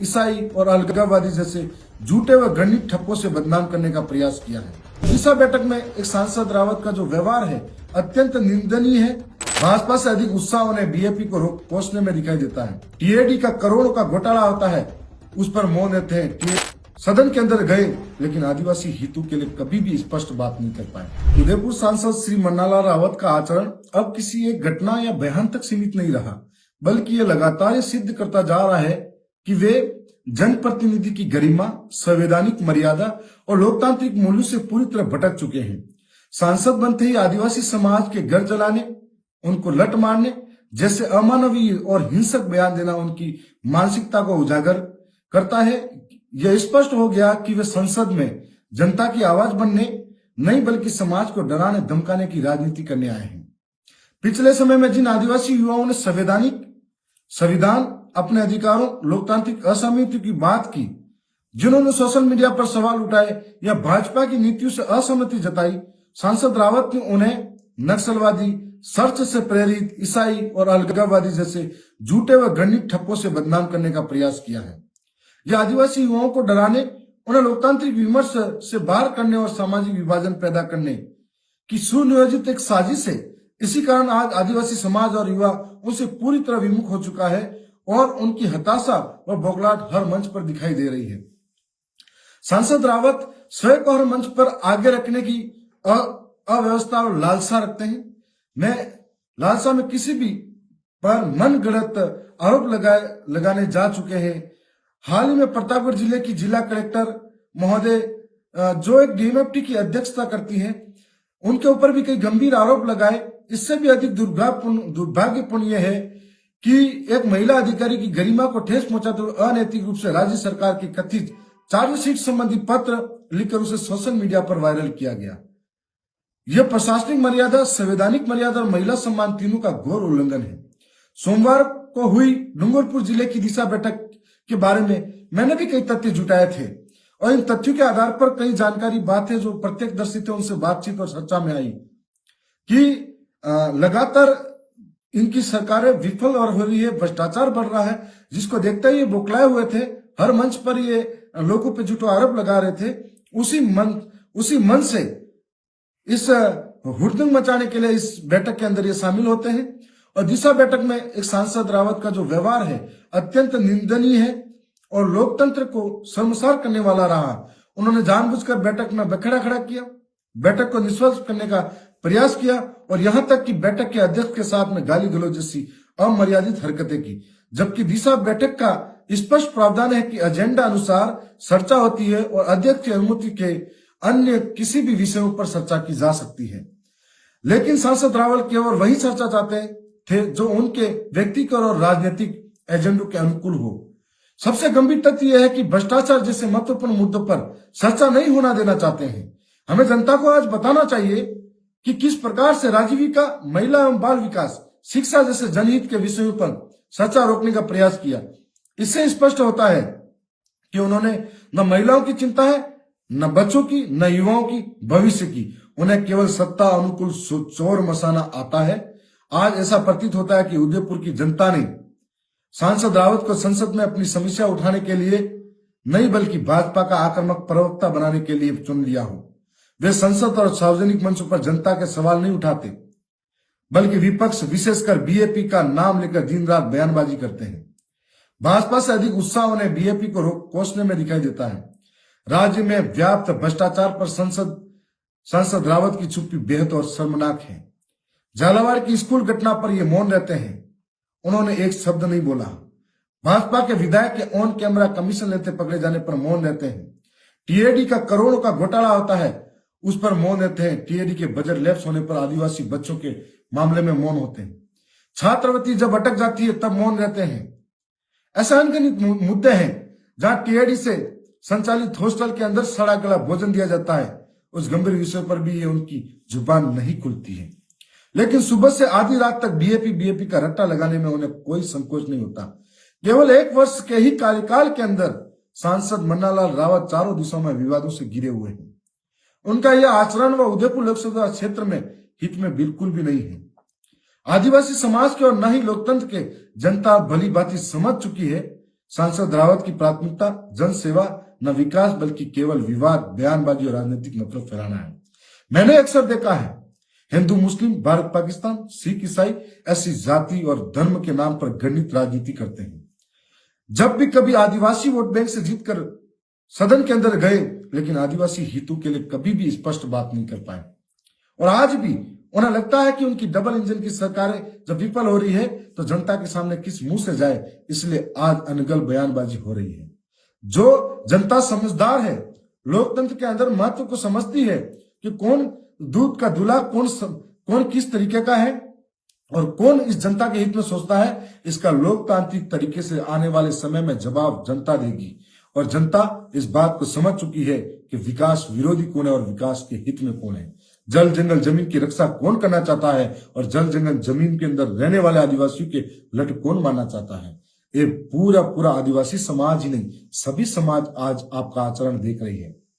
ईसाई और अलगाववादी जैसे झूठे व घृणित ठप्पों से बदनाम करने का प्रयास किया है। दिशा बैठक में एक सांसद रावत का जो व्यवहार है अत्यंत निंदनीय है। भाजपा से अधिक उत्साह उन्हें बीजेपी को कोसने में दिखाई देता है। टीएडी का करोड़ों का घोटाला होता है, उस पर मौन रहते हैं। सदन के अंदर गए लेकिन आदिवासी हितों के लिए कभी भी स्पष्ट बात नहीं कर पाए। उदयपुर सांसद श्री मन्नालाल रावत का आचरण अब किसी एक घटना या बयान तक सीमित नहीं रहा, बल्कि ये लगातार सिद्ध करता जा रहा है कि वे जनप्रतिनिधि की गरिमा, संवैधानिक मर्यादा और लोकतांत्रिक मूल्यों से पूरी तरह भटक चुके हैं। सांसद बनते ही आदिवासी समाज के घर जलाने, उनको लट मारने जैसे अमानवीय और हिंसक बयान देना उनकी मानसिकता को उजागर करता है। यह स्पष्ट हो गया कि वे संसद में जनता की आवाज बनने नहीं बल्कि समाज को डराने धमकाने की राजनीति करने आए हैं। पिछले समय में जिन आदिवासी युवाओं ने संविधान, अपने अधिकारों, लोकतांत्रिक असहमति की बात की, जिन्होंने सोशल मीडिया पर सवाल उठाए या भाजपा की नीतियों से असहमति जताई, सांसद रावत ने उन्हें नक्सलवादी, सर्च से प्रेरित, ईसाई और अलगाववादी जैसे झूठे व घृणित ठप्पों से बदनाम करने का प्रयास किया है। यह आदिवासी युवाओं को डराने, उन्हें लोकतांत्रिक विमर्श से बाहर करने और सामाजिक विभाजन पैदा करने की सुनियोजित एक साजिश है। इसी कारण आज आदिवासी समाज और युवा उनसे पूरी तरह विमुख हो चुका है और उनकी हताशा व बौखलाहट हर मंच पर दिखाई दे रही है। सांसद रावत स्वयं को हर मंच पर आगे रखने की अव्यवस्था और लालसा रखते हैं। लालसा में किसी भी पर मन गढ़ंत आरोप लगाने जा चुके हैं। हाल ही में प्रतापगढ़ जिले की जिला कलेक्टर महोदय जो एक डीएमएफटी की अध्यक्षता करती है, उनके ऊपर भी कई गंभीर आरोप लगाए। इससे भी अधिक दुर्भाग्यपूर्ण यह है कि एक महिला अधिकारी की गरिमा को ठेस पहुंचाते हुए अनैतिक रूप से राज्य सरकार की कथित चार्जशीट संबंधी पत्र लिखकर उसे सोशल मीडिया पर वायरल किया गया। यह प्रशासनिक मर्यादा, संवैधानिक मर्यादा और महिला सम्मान तीनों का घोर उल्लंघन है। सोमवार को हुई डूंगरपुर जिले की दिशा बैठक के बारे में मैंने भी कई तथ्य जुटाए थे और इन तथ्यों के आधार पर कई जानकारी बातें जो प्रत्यक्षदर्शी थे उनसे बातचीत और चर्चा में आई कि लगातार इनकी सरकारें विफल और हो रही है, भ्रष्टाचार बढ़ रहा है, जिसको देखते ही ये बौखलाए हुए थे। हर मंच पर ये लोगों पे झूठा आरोप लगा रहे थे। उसी मन से इस हुड़दंग मचाने के लिए इस बैठक के अंदर ये शामिल होते हैं। और दिशा बैठक में एक सांसद रावत का जो व्यवहार है अत्यंत निंदनीय है और लोकतंत्र को शर्मसार करने वाला रहा। उन्होंने जानबूझकर बैठक में बखेड़ा खड़ा किया, बैठक को निष्फल करने का प्रयास किया और यहां तक कि बैठक के अध्यक्ष के साथ में गाली गलौज जैसी अमर्यादित हरकतें की। जबकि दिशा बैठक का स्पष्ट प्रावधान है कि एजेंडा अनुसार चर्चा होती है और अध्यक्ष की अनुमति के अन्य किसी भी विषयों पर चर्चा की जा सकती है। लेकिन सांसद रावत केवल वही चर्चा चाहते थे जो उनके व्यक्तिगत और राजनीतिक एजेंडों के अनुकूल हो। सबसे गंभीर तथ्य यह है कि भ्रष्टाचार जैसे महत्वपूर्ण मुद्दों पर चर्चा नहीं होना देना चाहते हैं। हमें जनता को आज बताना चाहिए कि किस प्रकार से राजीविका, महिला एवं बाल विकास, शिक्षा जैसे जनहित के विषयों पर चर्चा रोकने का प्रयास किया। इससे स्पष्ट होता है कि उन्होंने न महिलाओं की चिंता है, न बच्चों की, न युवाओं की भविष्य की। उन्हें केवल सत्ता अनुकूल चोर मसाना आता है। आज ऐसा प्रतीत होता है कि उदयपुर की जनता ने सांसद रावत को संसद में अपनी समस्या उठाने के लिए नहीं बल्कि भाजपा का आक्रामक प्रवक्ता बनाने के लिए चुन लिया हो। वे संसद और सार्वजनिक मंचों पर जनता के सवाल नहीं उठाते बल्कि विपक्ष, विशेषकर बीजेपी का नाम लेकर दिन रात बयानबाजी करते हैं। भाजपा से अधिक उत्साह उन्हें बीजेपी को कोसने में दिखाई देता है। राज्य में व्याप्त भ्रष्टाचार पर सांसद रावत की चुप्पी बेहद और शर्मनाक है। झालावाड़ की स्कूल घटना पर ये मौन रहते हैं, उन्होंने एक शब्द नहीं बोला। भाजपा के विधायक के ऑन कैमरा कमीशन लेते पकड़े जाने पर मौन रहते हैं। टीएडी का करोड़ों का घोटाला होता है, उस पर मौन रहते हैं। टीएडी के बजट लैप्स होने पर आदिवासी बच्चों के मामले में मौन होते हैं। छात्रवृत्ति जब अटक जाती है तब मौन रहते हैं। ऐसे अनगिनत मुद्दे हैं जहां टीएडी से संचालित हॉस्टल के अंदर सड़ा गला भोजन दिया जाता है। उस गंभीर विषय पर भी ये उनकी जुबान नहीं खुलती है। लेकिन सुबह से आधी रात तक बीजेपी का रट्टा लगाने में उन्हें कोई संकोच नहीं होता। केवल 1 वर्ष के ही कार्यकाल के अंदर सांसद मन्नालाल रावत चारों दिशाओं में विवादों से घिरे हुए हैं। उनका यह आचरण व उदयपुर लोकसभा क्षेत्र में हित में बिल्कुल भी नहीं है। आदिवासी समाज के और न ही लोकतंत्र के जनता भली भांति समझ चुकी है। सांसद रावत की प्राथमिकता जन सेवा न विकास बल्कि केवल विवाद, बयानबाजी और राजनीतिक नफरत फैलाना है। मैंने अक्सर देखा है हिंदू मुस्लिम, भारत पाकिस्तान, सिख ईसाई ऐसी जाति और धर्म के नाम पर घृणित राजनीति करते हैं। जब भी कभी आदिवासी वोट बैंक से जीतकर सदन के अंदर गए, लेकिन आदिवासी हितों के लिए कभी भी स्पष्ट बात नहीं कर पाए। और आज भी उन्हें लगता है कि उनकी डबल इंजन की सरकारें जब विफल हो रही है तो जनता के सामने किस मुंह से जाए, इसलिए आज अनगल बयानबाजी हो रही है। जो जनता समझदार है, लोकतंत्र के अंदर महत्व को समझती है कि कौन दूध का दूल्हा, कौन किस तरीके का है और कौन इस जनता के हित में सोचता है, इसका लोकतांत्रिक तरीके से आने वाले समय में जवाब जनता देगी। और जनता इस बात को समझ चुकी है कि विकास विरोधी कौन है और विकास के हित में कौन है। जल जंगल जमीन की रक्षा कौन करना चाहता है और जल जंगल जमीन के अंदर रहने वाले आदिवासियों के लट कौन मानना चाहता है। ये पूरा आदिवासी समाज ही नहीं, सभी समाज आज आपका आचरण देख रही है।